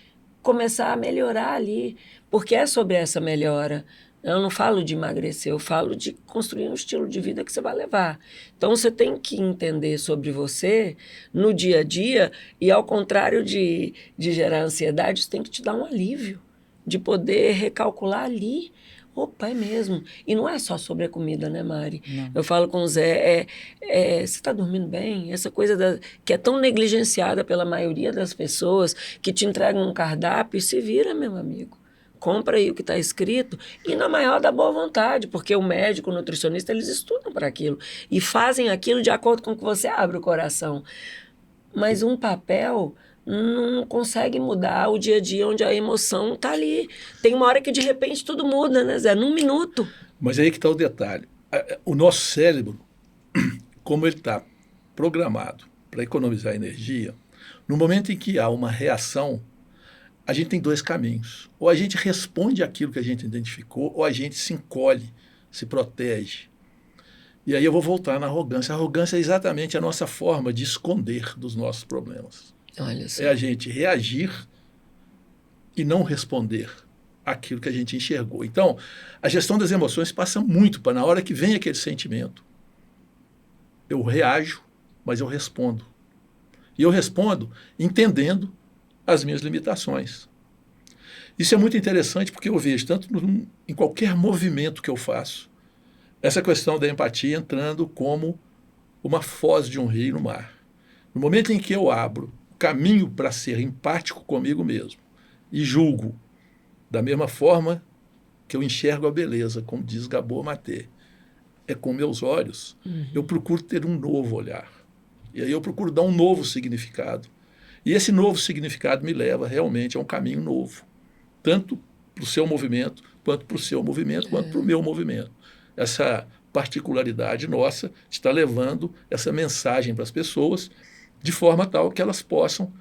começar a melhorar ali, porque é sobre essa melhora. Eu não falo de emagrecer, eu falo de construir um estilo de vida que você vai levar. Então, você tem que entender sobre você no dia a dia e, ao contrário de gerar ansiedade, isso tem que te dar um alívio, de poder recalcular ali. Opa, é mesmo. E não é só sobre a comida, né, Mari? Não. Eu falo com o Zé, você está dormindo bem? Essa coisa que é tão negligenciada pela maioria das pessoas, que te entregam um cardápio e se vira, meu amigo. Compra aí o que está escrito e na maior da boa vontade, porque o médico, o nutricionista, eles estudam para aquilo e fazem aquilo de acordo com o que você abre o coração. Mas um papel não consegue mudar o dia a dia onde a emoção está ali. Tem uma hora que de repente tudo muda, né, Zé? Num minuto. Mas aí que está o detalhe. O nosso cérebro, como ele está programado para economizar energia, no momento em que há uma reação, a gente tem 2 caminhos. Ou a gente responde àquilo que a gente identificou, ou a gente se encolhe, se protege. E aí eu vou voltar na arrogância. A arrogância é exatamente a nossa forma de esconder dos nossos problemas. Olha só. É a gente reagir e não responder aquilo que a gente enxergou. Então, a gestão das emoções passa muito para, na hora que vem aquele sentimento, eu reajo, mas eu respondo. E eu respondo entendendo as minhas limitações. Isso é muito interessante porque eu vejo, tanto em qualquer movimento que eu faço, essa questão da empatia entrando como uma foz de um rio no mar. No momento em que eu abro o caminho para ser empático comigo mesmo e julgo da mesma forma que eu enxergo a beleza, como diz Gabor Maté, é com meus olhos, eu procuro ter um novo olhar. E aí eu procuro dar um novo significado. E esse novo significado me leva realmente a um caminho novo, tanto para o seu movimento, quanto para o seu movimento, quanto para o meu movimento. Essa particularidade nossa está levando essa mensagem para as pessoas de forma tal que elas possam,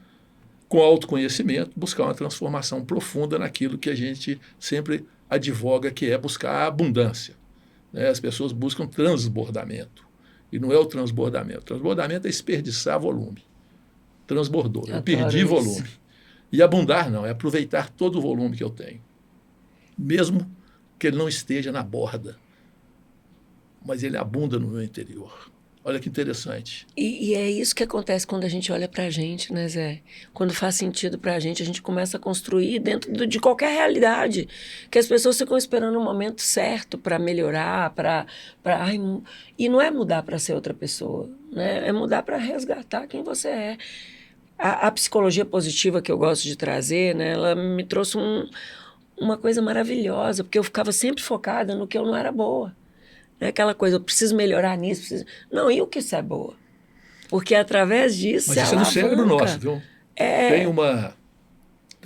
com autoconhecimento, buscar uma transformação profunda naquilo que a gente sempre advoga, que é buscar a abundância. Né? As pessoas buscam transbordamento. E não é o transbordamento. O transbordamento é desperdiçar volume. Transbordou. Eu perdi volume. E abundar não, é aproveitar todo o volume que eu tenho. Mesmo que ele não esteja na borda. Mas ele abunda no meu interior. Olha que interessante. E é isso que acontece quando a gente olha pra gente, né, Zé? Quando faz sentido pra gente, a gente começa a construir dentro de qualquer realidade. Que as pessoas ficam esperando o momento certo para melhorar, e não é mudar para ser outra pessoa, né? É mudar para resgatar quem você é. A psicologia positiva que eu gosto de trazer, né, ela me trouxe uma coisa maravilhosa, porque eu ficava sempre focada no que eu não era boa. É aquela coisa, eu preciso melhorar nisso. Não, e o que isso é boa? Porque através disso. Mas isso é do cérebro nosso, viu? Tem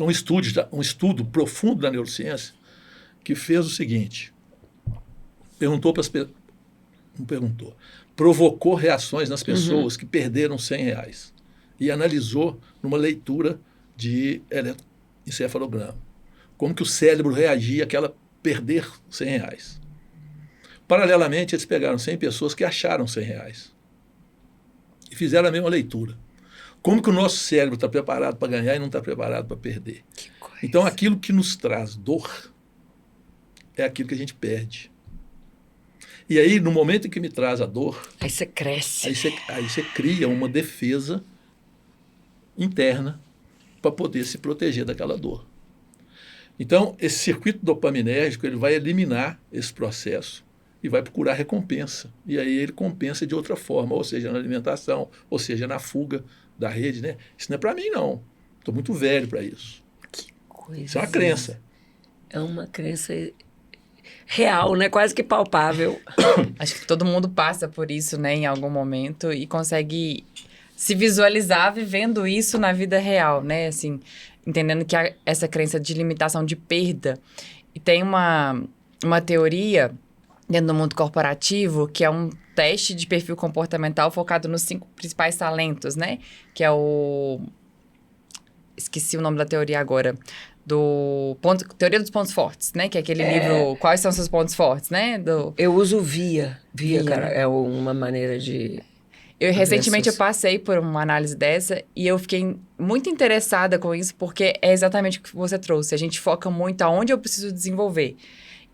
um estudo profundo da neurociência que fez o seguinte: provocou reações nas pessoas que perderam R$100 e analisou numa leitura de encefalograma como que o cérebro reagia àquela perder R$100. Paralelamente, eles pegaram 100 pessoas que acharam R$100 e fizeram a mesma leitura. Como que o nosso cérebro está preparado para ganhar e não está preparado para perder? Então, aquilo que nos traz dor é aquilo que a gente perde. E aí, no momento em que me traz a dor... Aí você cresce. Aí você cria uma defesa interna para poder se proteger daquela dor. Então, esse circuito dopaminérgico ele vai eliminar esse processo e vai procurar recompensa. E aí ele compensa de outra forma, ou seja, na alimentação, ou seja, na fuga da rede. Né? Isso não é para mim, não. Estou muito velho para isso. Que coisa. Isso é uma crença. É uma crença real, né? Quase que palpável. Acho que todo mundo passa por isso, né, em algum momento e consegue se visualizar vivendo isso na vida real, né? Assim, entendendo que essa crença de limitação, de perda. E tem uma teoria dentro do mundo corporativo, que é um teste de perfil comportamental focado nos 5 principais talentos, né? Que é o... Esqueci o nome da teoria agora. Teoria dos pontos fortes, né? Que é aquele livro... Quais são seus pontos fortes, né? Eu uso VIA, cara. É uma maneira de... Recentemente eu passei por uma análise dessa e eu fiquei muito interessada com isso, porque é exatamente o que você trouxe. A gente foca muito aonde eu preciso desenvolver.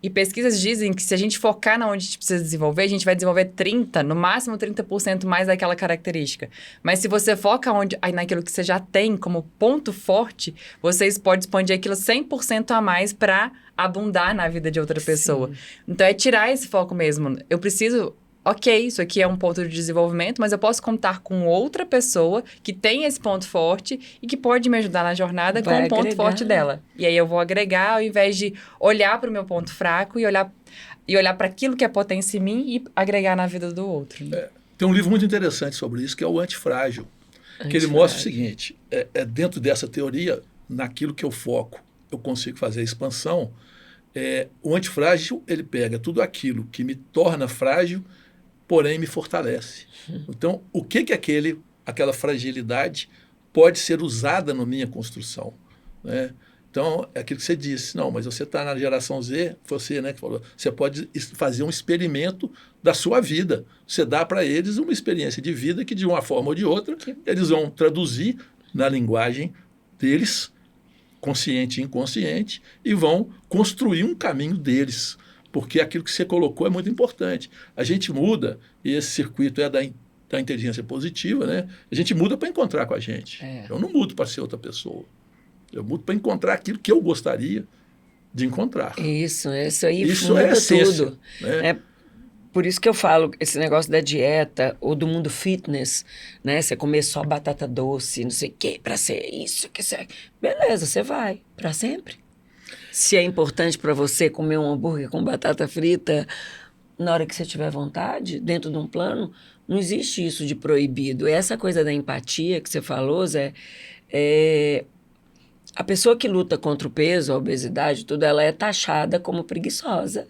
E pesquisas dizem que se a gente focar na onde a gente precisa desenvolver, a gente vai desenvolver 30%, no máximo 30% mais daquela característica. Mas se você foca naquilo que você já tem como ponto forte, você pode expandir aquilo 100% a mais para abundar na vida de outra pessoa. Sim. Então, é tirar esse foco mesmo. Eu preciso... Ok, isso aqui é um ponto de desenvolvimento, mas eu posso contar com outra pessoa que tem esse ponto forte e que pode me ajudar na jornada com o ponto forte dela. E aí eu vou agregar, ao invés de olhar para o meu ponto fraco e olhar para aquilo que é potência em mim e agregar na vida do outro. Né? Tem um livro muito interessante sobre isso, que é o Antifrágil, que ele mostra o seguinte, dentro dessa teoria, naquilo que eu foco, eu consigo fazer a expansão. O antifrágil, ele pega tudo aquilo que me torna frágil, porém me fortalece. Então, o que aquela fragilidade pode ser usada na minha construção? Né? Então, é aquilo que você disse, não, mas você está na geração Z, você, né, que falou, você pode fazer um experimento da sua vida. Você dá para eles uma experiência de vida que, de uma forma ou de outra, eles vão traduzir na linguagem deles, consciente e inconsciente, e vão construir um caminho deles. Porque aquilo que você colocou é muito importante. A gente muda, e esse circuito é da inteligência positiva, né? A gente muda para encontrar com a gente. Eu não mudo para ser outra pessoa. Eu mudo para encontrar aquilo que eu gostaria de encontrar. Isso aí Isso muda é a essência, tudo. né? É por isso que eu falo, esse negócio da dieta ou do mundo fitness, né? Você comer só batata doce, não sei o quê, para ser isso, que você... Beleza, você vai, para sempre. Se é importante para você comer um hambúrguer com batata frita na hora que você tiver vontade, dentro de um plano, não existe isso de proibido. Essa coisa da empatia que você falou, Zé, a pessoa que luta contra o peso, a obesidade, tudo, ela é taxada como preguiçosa,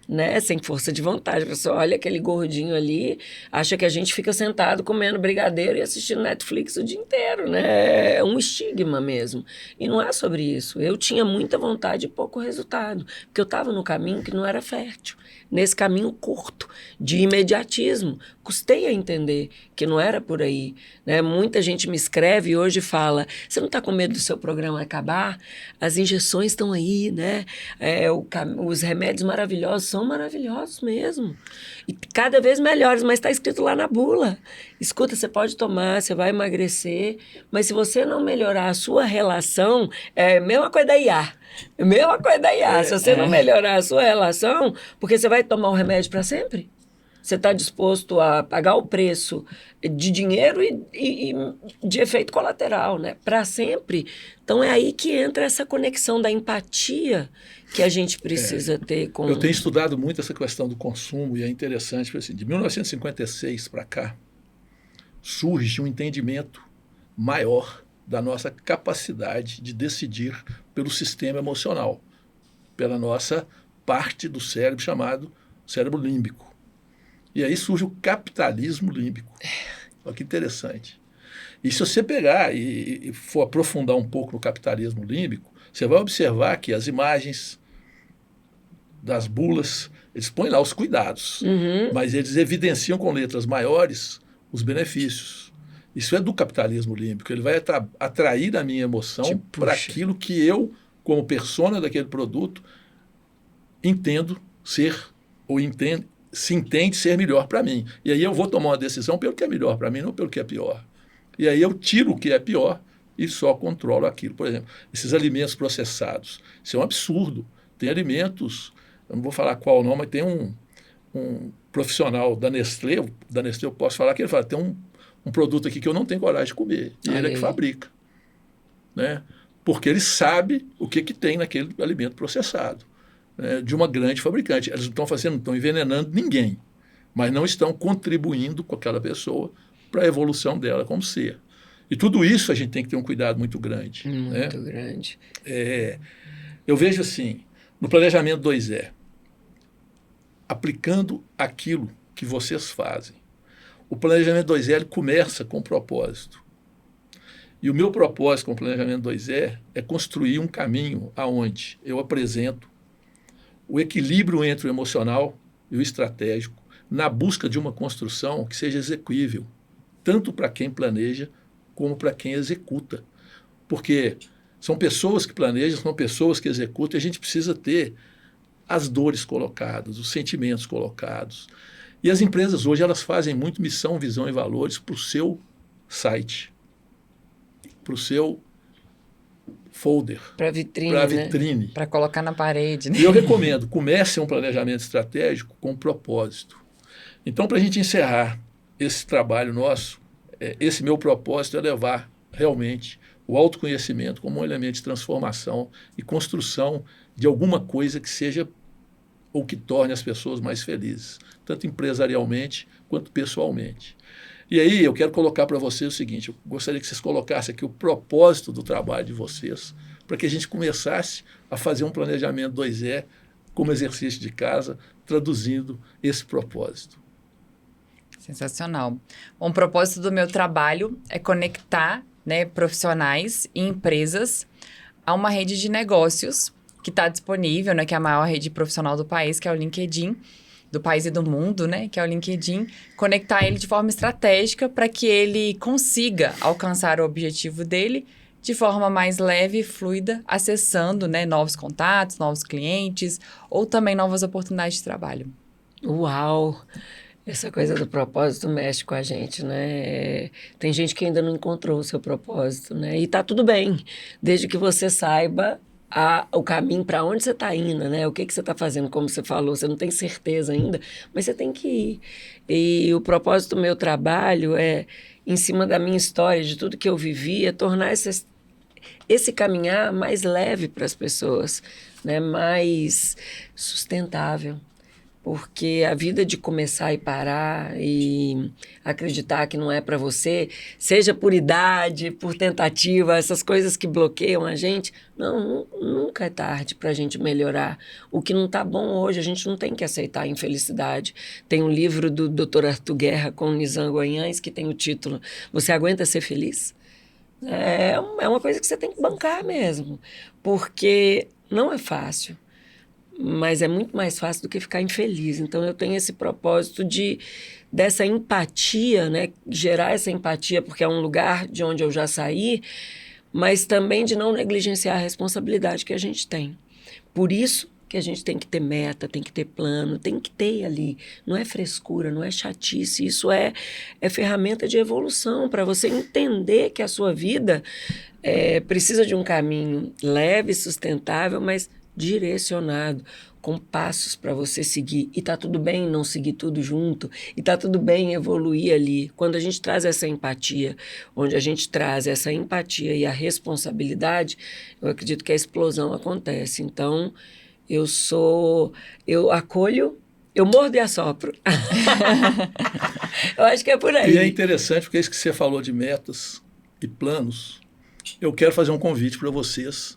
né? Sem força de vontade. A pessoa olha aquele gordinho ali, acha que a gente fica sentado comendo brigadeiro e assistindo Netflix o dia inteiro, né? É um estigma mesmo. E não é sobre isso. Eu tinha muita vontade e pouco resultado, porque eu estava no caminho que não era fértil. Nesse caminho curto, de imediatismo. Custei a entender que não era por aí, né? Muita gente me escreve e hoje fala, você não está com medo do seu programa acabar? As injeções estão aí, né? Os remédios maravilhosos são maravilhosos mesmo. E cada vez melhores, mas está escrito lá na bula. Escuta, você pode tomar, você vai emagrecer, mas se você não melhorar a sua relação, é a mesma coisa da IA. Mesma coisa da IA. Se você não melhorar a sua relação, porque você vai tomar o remédio para sempre? Você está disposto a pagar o preço de dinheiro e de efeito colateral, né? Para sempre. Então, é aí que entra essa conexão da empatia que a gente precisa ter com... Eu tenho estudado muito essa questão do consumo e é interessante, porque assim, de 1956 para cá, surge um entendimento maior da nossa capacidade de decidir pelo sistema emocional, pela nossa parte do cérebro chamado cérebro límbico. E aí surge o capitalismo límbico. Olha que interessante. E se você pegar e for aprofundar um pouco no capitalismo límbico, você vai observar que as imagens das bulas, eles põem lá os cuidados, mas eles evidenciam com letras maiores os benefícios. Isso é do capitalismo límbico. Ele vai atrair a minha emoção para aquilo que eu, como persona daquele produto, entendo ser ou se entende ser melhor para mim. E aí eu vou tomar uma decisão pelo que é melhor para mim, não pelo que é pior. E aí eu tiro o que é pior e só controlo aquilo. Por exemplo, esses alimentos processados. Isso é um absurdo. Tem alimentos, eu não vou falar qual o nome, mas tem um profissional da Nestlé eu posso falar que ele fala, tem um produto aqui que eu não tenho coragem de comer. E ele é que fabrica. Né? Porque ele sabe o que tem naquele alimento processado. De uma grande fabricante. Eles não estão envenenando ninguém, mas não estão contribuindo com aquela pessoa para a evolução dela como ser. E tudo isso a gente tem que ter um cuidado muito grande. Muito grande. Eu vejo assim, no planejamento 2E, aplicando aquilo que vocês fazem. O planejamento 2E ele começa com um propósito. E o meu propósito com o planejamento 2E é construir um caminho aonde eu apresento o equilíbrio entre o emocional e o estratégico na busca de uma construção que seja execuível, tanto para quem planeja como para quem executa. Porque são pessoas que planejam, são pessoas que executam, e a gente precisa ter as dores colocadas, os sentimentos colocados. E as empresas hoje elas fazem muito missão, visão e valores para o seu site, para o seu folder, para vitrine, para colocar na parede. Né? E eu recomendo, comece um planejamento estratégico com propósito. Então, para a gente encerrar esse trabalho nosso, esse meu propósito é levar realmente o autoconhecimento como um elemento de transformação e construção de alguma coisa que seja ou que torne as pessoas mais felizes, tanto empresarialmente quanto pessoalmente. E aí eu quero colocar para vocês o seguinte, eu gostaria que vocês colocassem aqui o propósito do trabalho de vocês, para que a gente começasse a fazer um planejamento 2E como exercício de casa, traduzindo esse propósito. Sensacional. Bom, o propósito do meu trabalho é conectar, né, profissionais e empresas a uma rede de negócios que está disponível, né? Que é a maior rede profissional do país, que é o LinkedIn, do país e do mundo, né? Que é o LinkedIn. Conectar ele de forma estratégica para que ele consiga alcançar o objetivo dele de forma mais leve e fluida, acessando, né, novos contatos, novos clientes ou também novas oportunidades de trabalho. Uau! Essa coisa do propósito mexe com a gente, né? Tem gente que ainda não encontrou o seu propósito, né? E tá tudo bem, desde que você saiba o caminho para onde você está indo, né? O que você está fazendo, como você falou, você não tem certeza ainda, mas você tem que ir. E o propósito do meu trabalho é, em cima da minha história, de tudo que eu vivi, é tornar esse caminhar mais leve para as pessoas, né? Mais sustentável. Porque a vida de começar e parar e acreditar que não é para você, seja por idade, por tentativa, essas coisas que bloqueiam a gente, nunca é tarde para a gente melhorar. O que não está bom hoje, a gente não tem que aceitar a infelicidade. Tem um livro do Dr. Arthur Guerra com o Nizam Guanhães que tem o título Você Aguenta Ser Feliz? É uma coisa que você tem que bancar mesmo, porque não é fácil. Mas é muito mais fácil do que ficar infeliz. Então, eu tenho esse propósito dessa empatia, né? Gerar essa empatia, porque é um lugar de onde eu já saí, mas também de não negligenciar a responsabilidade que a gente tem. Por isso que a gente tem que ter meta, tem que ter plano, tem que ter ali. Não é frescura, não é chatice, isso é ferramenta de evolução para você entender que a sua vida precisa de um caminho leve, sustentável, mas direcionado, com passos para você seguir. E tá tudo bem não seguir tudo junto, e tá tudo bem evoluir ali. Quando a gente traz essa empatia, onde a gente traz essa empatia e a responsabilidade, eu acredito que a explosão acontece. Então, eu acolho, eu mordo e assopro. Eu acho que é por aí. E é interessante, porque é isso que você falou de metas e planos. Eu quero fazer um convite para vocês,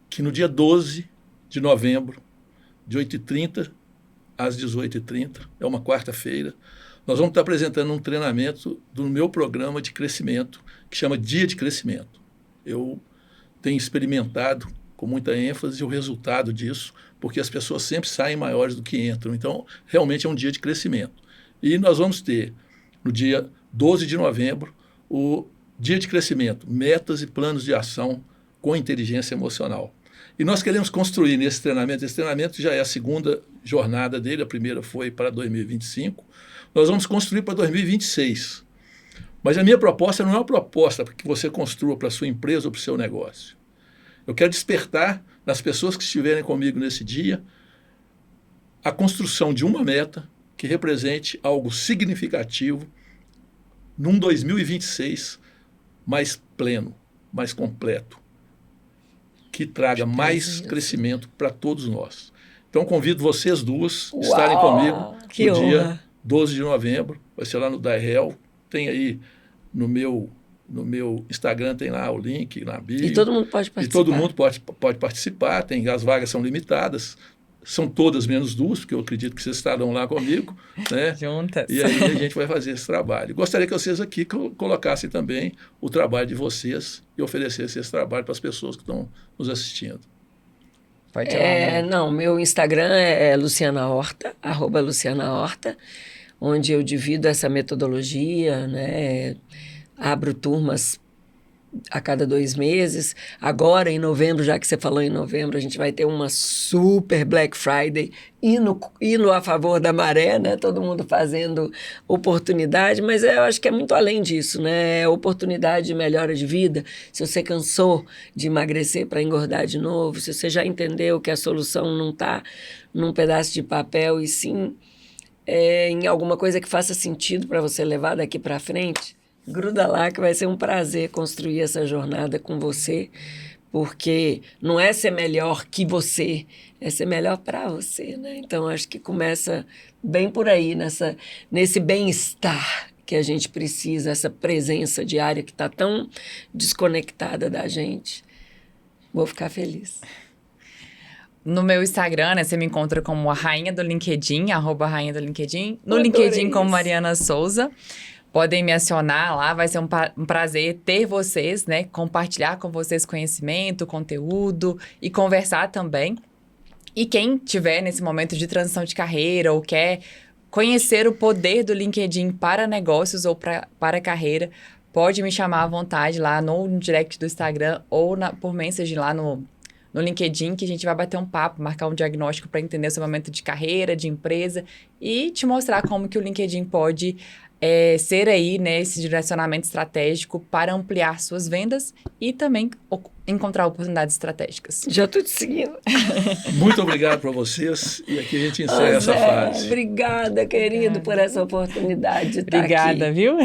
que no dia 12 de novembro, de 8h30 às 18h30, é uma quarta-feira, nós vamos estar apresentando um treinamento do meu programa de crescimento, que chama Dia de Crescimento. Eu tenho experimentado com muita ênfase o resultado disso, porque as pessoas sempre saem maiores do que entram. Então, realmente é um dia de crescimento. E nós vamos ter, no dia 12 de novembro, o Dia de Crescimento, metas e planos de ação com inteligência emocional. E nós queremos construir nesse treinamento, esse treinamento já é a segunda jornada dele, a primeira foi para 2025, nós vamos construir para 2026. Mas a minha proposta não é uma proposta para que você construa para a sua empresa ou para o seu negócio. Eu quero despertar nas pessoas que estiverem comigo nesse dia a construção de uma meta que represente algo significativo num 2026 mais pleno, mais completo, que traga mais crescimento para todos nós. Então, convido vocês duas a estarem comigo no dia 12 de novembro, vai ser lá no Dairel, tem aí no meu Instagram, tem lá o link, na bio. E todo mundo pode participar. E todo mundo pode participar, as vagas são limitadas, são todas menos duas, porque eu acredito que vocês estarão lá comigo, né? Juntas. E aí a gente vai fazer esse trabalho. Gostaria que vocês aqui colocassem também o trabalho de vocês e oferecessem esse trabalho para as pessoas que estão nos assistindo. Pode ir lá. Não, meu Instagram é Luciana Horta, @LucianaHorta, onde eu divido essa metodologia, né? Abro turmas a cada 2 meses. Agora, em novembro, já que você falou em novembro, a gente vai ter uma super Black Friday, indo a favor da maré, né? Todo mundo fazendo oportunidade, mas eu acho que é muito além disso, né? Oportunidade de melhora de vida. Se você cansou de emagrecer para engordar de novo, se você já entendeu que a solução não está num pedaço de papel e sim em alguma coisa que faça sentido para você levar daqui para frente, gruda lá que vai ser um prazer construir essa jornada com você, porque não é ser melhor que você, é ser melhor para você, né? Então, acho que começa bem por aí, nesse bem-estar que a gente precisa, essa presença diária que está tão desconectada da gente. Vou ficar feliz. No meu Instagram, né, você me encontra como a rainha do LinkedIn, @rainha do LinkedIn. No Adorei LinkedIn como isso. Mariana Souza. podem me acionar lá, vai ser um prazer ter vocês, né? Compartilhar com vocês conhecimento, conteúdo e conversar também. E quem tiver nesse momento de transição de carreira ou quer conhecer o poder do LinkedIn para negócios ou para carreira, pode me chamar à vontade lá no direct do Instagram ou por mensagem lá no LinkedIn, que a gente vai bater um papo, marcar um diagnóstico para entender o seu momento de carreira, de empresa e te mostrar como que o LinkedIn pode ser aí, né, esse direcionamento estratégico para ampliar suas vendas e também encontrar oportunidades estratégicas. Já estou te seguindo. Muito obrigado para vocês e aqui a gente encerra essa fase. Obrigada, querido, por essa oportunidade de estar aqui. Obrigada, viu?